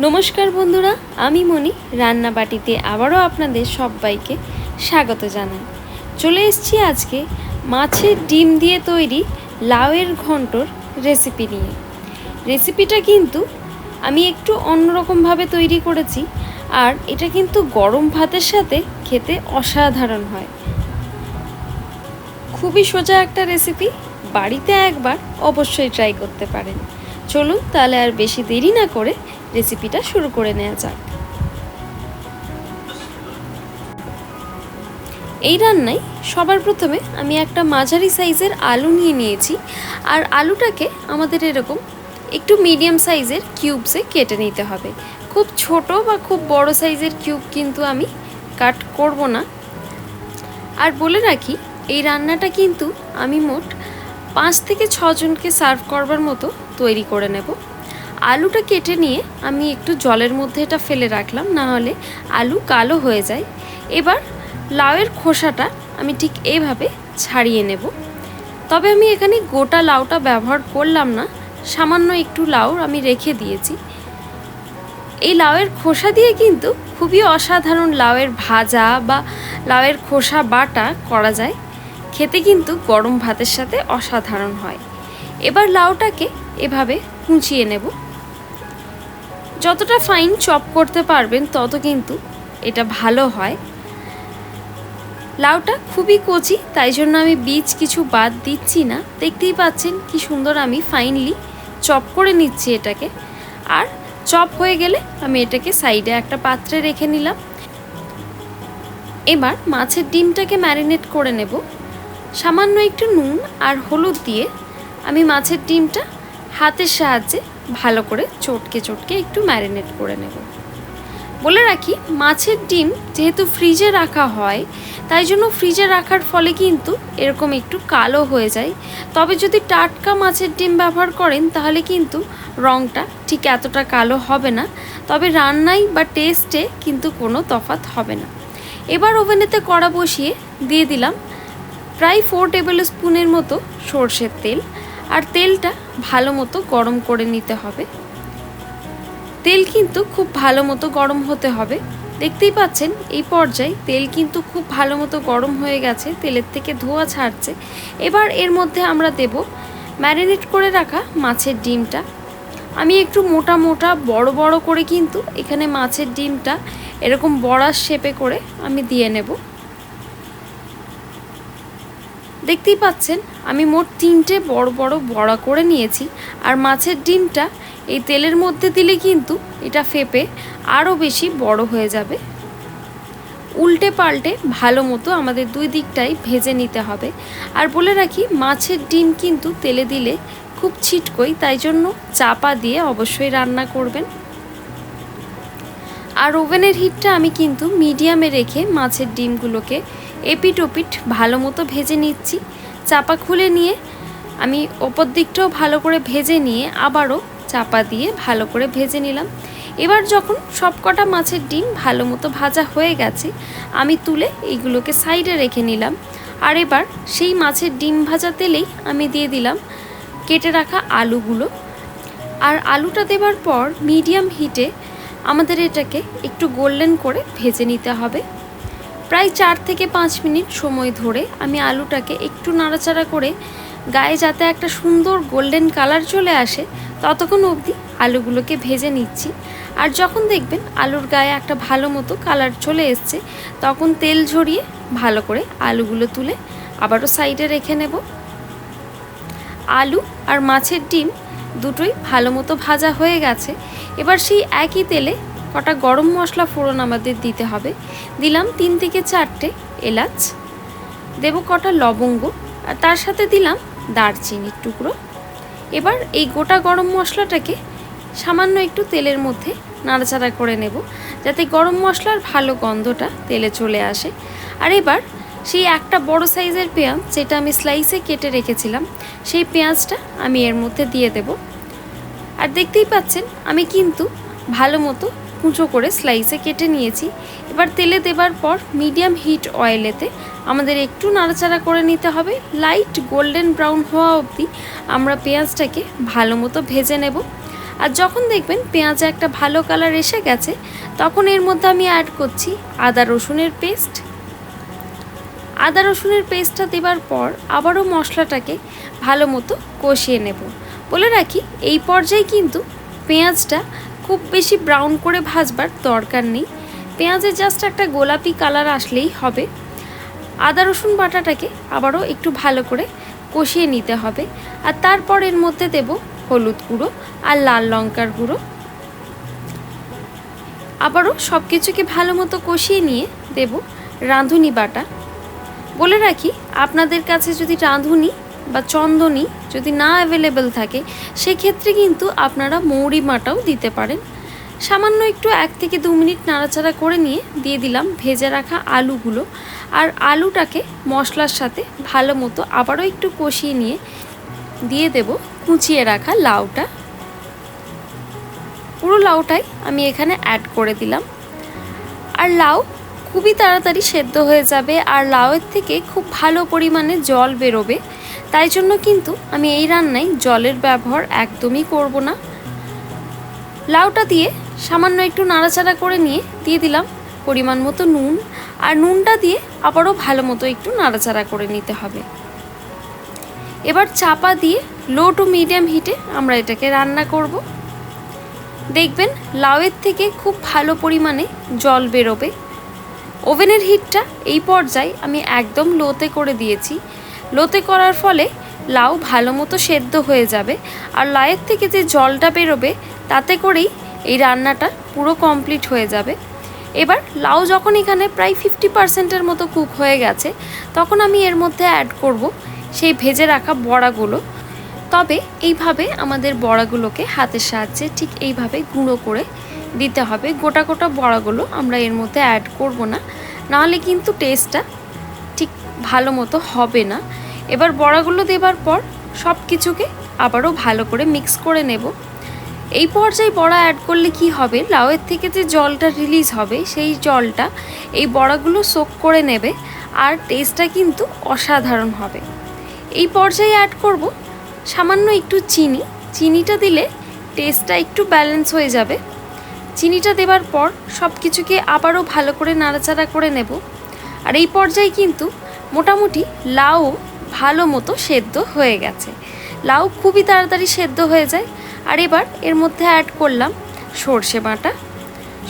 নমস্কার বন্ধুরা, আমি মনি রান্নাবাটিতে আবারও আপনাদের সবাইকে স্বাগত জানাই। চলে এসেছি আজকে মাছের ডিম দিয়ে তৈরি লাউয়ের ঘন্টর রেসিপি নিয়ে। রেসিপিটা কিন্তু আমি একটু অন্যরকমভাবে তৈরি করেছি, আর এটা কিন্তু গরম ভাতের সাথে খেতে অসাধারণ হয়। খুবই সোজা একটা রেসিপি, বাড়িতে একবার অবশ্যই ট্রাই করতে পারেন। চলুন তাহলে আর বেশি দেরি না করে রেসিপিটা শুরু করে নেওয়া যাক। এই রান্নায় সবার প্রথমে আমি একটা মাঝারি সাইজের আলু নিয়ে নিয়েছি, আর আলুটাকে আমাদের এরকম একটু মিডিয়াম সাইজের কিউবসে কেটে নিতে হবে। খুব ছোট বা খুব বড় সাইজের কিউব কিন্তু আমি কাট করব না। আর বলে রাখি, এই রান্নাটা কিন্তু আমি মোট 5 থেকে 6 জনকে সার্ভ করবার মতো তৈরি করে নেব। আলুটা কেটে নিয়ে আমি একটু জলের মধ্যে এটা ফেলে রাখলাম, না হলে আলু কালো হয়ে যায়। এবার লাউয়ের খোসাটা আমি ঠিক এইভাবে ছাড়িয়ে নেব। তবে আমি এখানে গোটা লাউটা ব্যবহার করলাম না, সামান্য একটু লাউ আমি রেখে দিয়েছি। এই লাউয়ের খোসা দিয়ে কিন্তু খুবই অসাধারণ লাউয়ের ভাজা বা লাউয়ের খোসা বাটা করা যায়, খেতে কিন্তু গরম ভাতের সাথে অসাধারণ হয়। এবার লাউটাকে এভাবে কুচিয়ে নেব। যতটা ফাইন চপ করতে পারবেন তত কিন্তু এটা ভালো হয়। লাউটা খুবই কচি, তাই জন্য আমি বীজ কিছু বাদ দিচ্ছি না। দেখতেই পাচ্ছেন কি সুন্দর আমি ফাইনলি চপ করে নিচ্ছি এটাকে। আর চপ হয়ে গেলে আমি এটাকে সাইডে একটা পাত্রে রেখে নিলাম। এবার মাছের ডিমটাকে ম্যারিনেট করে নেব। সামান্য একটু নুন আর হলুদ দিয়ে আমি মাছের ডিমটা হাতের সাহায্যে ভালো করে চটকে চটকে একটু ম্যারিনেট করে নেব। বলে রাখি, মাছের ডিম যেহেতু ফ্রিজে রাখা হয়, তাই জন্য ফ্রিজে রাখার ফলে কিন্তু এরকম একটু কালো হয়ে যায়। তবে যদি টাটকা মাছের ডিম ব্যবহার করেন তাহলে কিন্তু রঙটা ঠিক এতটা কালো হবে না, তবে রান্নায় বা টেস্টে কিন্তু কোনো তফাৎ হবে না। এবার ওভেনেতে কড়া বসিয়ে দিয়ে দিলাম প্রায় 4 টেবিল স্পুনের মতো সর্ষের তেল, আর তেলটা ভালো মতো গরম করে নিতে হবে। তেল কিন্তু খুব ভালো মতো গরম হতে হবে। দেখতেই পাচ্ছেন এই পর্যায়ে তেল কিন্তু খুব ভালো মতো গরম হয়ে গেছে, তেলের থেকে ধোঁয়া ছাড়ছে। এবার এর মধ্যে আমরা দেব ম্যারিনেট করে রাখা মাছের ডিমটা। আমি একটু মোটা মোটা বড় বড় করে কিন্তু এখানে মাছের ডিমটা এরকম বড়ার শেপে করে আমি দিয়ে নেব। দেখতেই পাচ্ছেন আমি মোট 3টে বড় বড় বড়া করে নিয়েছি। আর মাছের ডিমটা এই তেলের মধ্যে দিলে কিন্তু এটা ফেপে আরও বেশি বড় হয়ে যাবে। উল্টে পাল্টে ভালো মতো আমাদের দুই দিকটাই ভেজে নিতে হবে। আর বলে রাখি, মাছের ডিম কিন্তু তেলে দিলে খুব ছিটকোই, তাই জন্য চাপা দিয়ে অবশ্যই রান্না করবেন। আর ওভেনের হিটটা আমি কিন্তু মিডিয়ামে রেখে মাছের ডিমগুলোকে এপিট ওপিট ভালো মতো ভেজে নিচ্ছি। চাপা খুলে নিয়ে আমি ওপর দিকটাও ভালো করে ভেজে নিয়ে আবারও চাপা দিয়ে ভালো করে ভেজে নিলাম। এবার যখন সবকটা মাছের ডিম ভালো মতো ভাজা হয়ে গেছে, আমি তুলে এইগুলোকে সাইডে রেখে নিলাম। আর এবার সেই মাছের ডিম ভাজা তেলেই আমি দিয়ে দিলাম কেটে রাখা আলুগুলো। আর আলুটা দেওয়ার পর মিডিয়াম হিটে আমাদের এটাকে একটু গোল্ডেন করে ভেজে নিতে হবে। প্রায় 4 থেকে 5 মিনিট সময় ধরে আমি আলুটাকে একটু নাড়াচাড়া করে গায়ে যাতে একটা সুন্দর গোল্ডেন কালার চলে আসে ততক্ষণ অবধি আলুগুলোকে ভেজে নিচ্ছি। আর যখন দেখবেন আলুর গায়ে একটা ভালো মতো কালার চলে এসছে, তখন তেল ঝরিয়ে ভালো করে আলুগুলো তুলে আবারও সাইডে রেখে নেব। আলু আর মাছের ডিম দুটোই ভালো মতো ভাজা হয়ে গেছে। এবার সেই একই তেলে কটা গরম মশলা ফোড়ন আমাদের দিতে হবে। দিলাম 3 থেকে 4টে এলাচ, দেব কটা লবঙ্গ, আর তার সাথে দিলাম দারচিনির টুকরো। এবার এই গোটা গরম মশলাটাকে সামান্য একটু তেলের মধ্যে নাড়াচাড়া করে নেব, যাতে গরম মশলার ভালো গন্ধটা তেলে চলে আসে। আর এবার সেই একটা বড় সাইজের পেঁয়াজ, যেটা আমি স্লাইসে কেটে রেখেছিলাম, সেই পেঁয়াজটা আমি এর মধ্যে দিয়ে দেব। আর দেখতেই পাচ্ছেন আমি কিন্তু ভালো মতো কুঁচো করে স্লাইসে কেটে নিয়েছি। এবার তেলে দেবার পর মিডিয়াম হিট অয়েলেতে আমাদের একটু নাড়াচাড়া করে নিতে হবে। লাইট গোল্ডেন ব্রাউন হওয়া অবধি আমরা পেঁয়াজটাকে ভালো মতো ভেজে নেব। আর যখন দেখবেন পেঁয়াজে একটা ভালো কালার এসে গেছে, তখন এর মধ্যে আমি অ্যাড করছি আদা রসুনের পেস্ট। আদা রসুনের পেস্টটা দেওয়ার পর আবারও মশলাটাকে ভালো মতো কষিয়ে নেব। বলে রাখি, এই পর্যায়ে কিন্তু পেঁয়াজটা খুব বেশি ব্রাউন করে ভাজবার দরকার নেই, পেঁয়াজে জাস্ট একটা গোলাপি কালার আসলেই হবে। আদা রসুন বাটাটাকে আবারও একটু ভালো করে কষিয়ে নিতে হবে। আর তারপর এর মধ্যে দেব হলুদ গুঁড়ো আর লাল লঙ্কার গুঁড়ো। আবারও সব কিছুকে ভালো মতো কষিয়ে নিয়ে দেব রাঁধুনি বাটা। বলে রাখি, আপনাদের কাছে যদি রাঁধুনি বা চন্দনী যদি না অ্যাভেলেবেল থাকে, সেক্ষেত্রে কিন্তু আপনারা মৌরি বাটাও দিতে পারেন। সামান্য একটু 1 থেকে 2 মিনিট নাড়াচাড়া করে নিয়ে দিয়ে দিলাম ভেজে রাখা আলুগুলো। আর আলুটাকে মশলার সাথে ভালো মতো আবারও একটু কষিয়ে নিয়ে দিয়ে দেব কুচিয়ে রাখা লাউটা। পুরো লাউটাই আমি এখানে অ্যাড করে দিলাম। আর লাউ খুবই তাড়াতাড়ি সেদ্ধ হয়ে যাবে, আর লাউয়ের থেকে খুব ভালো পরিমাণে জল বেরোবে। তাই জন্য কিন্তু আমি এই রান্নায় জলের ব্যবহার একদমই করব না। লাউটা দিয়ে সামান্য একটু নাড়াচাড়া করে নিয়ে দিয়ে দিলাম পরিমাণ মতো নুন। আর নুনটা দিয়ে আবারও ভালো মতো একটু নাড়াচাড়া করে নিতে হবে। এবার চাপা দিয়ে লো টু মিডিয়াম হিটে আমরা এটাকে রান্না করব। দেখবেন লাউয়ের থেকে খুব ভালো পরিমাণে জল বেরোবে। ওভেনের হিটটা এই পর্যায়ে আমি একদম লোতে করে দিয়েছি। লোতে করার ফলে লাউ ভালো মতো সেদ্ধ হয়ে যাবে, আর লাউয়ের থেকে যে জলটা বেরোবে তাতে করেই এই রান্নাটা পুরো কমপ্লিট হয়ে যাবে। এবার লাউ যখন এখানে প্রায় 50%-এর মতো কুক হয়ে গেছে, তখন আমি এর মধ্যে অ্যাড করব সেই ভেজে রাখা বড়াগুলো। তবে এইভাবে আমাদের বড়াগুলোকে হাতের সাহায্যে ঠিক এইভাবে গুঁড়ো করে দিতে হবে। গোটা গোটা বড়াগুলো আমরা এর মধ্যে অ্যাড করব না, নাহলে কিন্তু টেস্টটা ঠিক ভালো মতো হবে না। এবার বড়াগুলো দেবার পর সব কিছুকে আবারও ভালো করে মিক্স করে নেব। এই পর্যায়ে বড়া অ্যাড করলে কি হবে, লাউয়ের থেকে যে জলটা রিলিজ হবে সেই জলটা এই বড়াগুলো সোক করে নেবে, আর টেস্টটা কিন্তু অসাধারণ হবে। এই পর্যায়ে অ্যাড করব সামান্য একটু চিনি। চিনিটা দিলে টেস্টটা একটু ব্যালেন্স হয়ে যাবে। চিনিটা দেওয়ার পর সব কিছুকে আবারও ভালো করে নাড়াচাড়া করে নেব। আর এই পর্যায়ে কিন্তু মোটামুটি লাউ ভালো মতো সেদ্ধ হয়ে গেছে। লাউ খুবই তাড়াতাড়ি সেদ্ধ হয়ে যায়। আর এবার এর মধ্যে অ্যাড করলাম সর্ষে বাটা।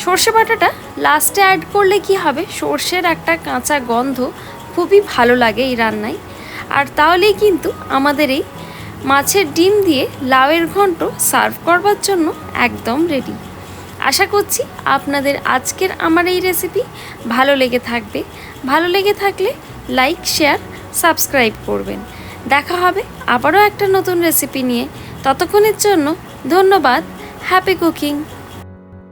সর্ষে বাটাটা লাস্টে অ্যাড করলে কি হবে, সর্ষের একটা কাঁচা গন্ধ খুবই ভালো লাগে এই রান্নায়। আর তাহলেই কিন্তু আমাদের এই মাছের ডিম দিয়ে লাউয়ের ঘন্ট সার্ভ করবার জন্য একদম রেডি। আশা করছি আপনাদের আজকের আমার এই রেসিপি ভালো লেগে থাকবে। ভালো লেগে থাকলে লাইক, শেয়ার, সাবস্ক্রাইব করবেন। দেখা হবে আবারও একটা নতুন রেসিপি নিয়ে। ততক্ষণের জন্য ধন্যবাদ। Happy cooking.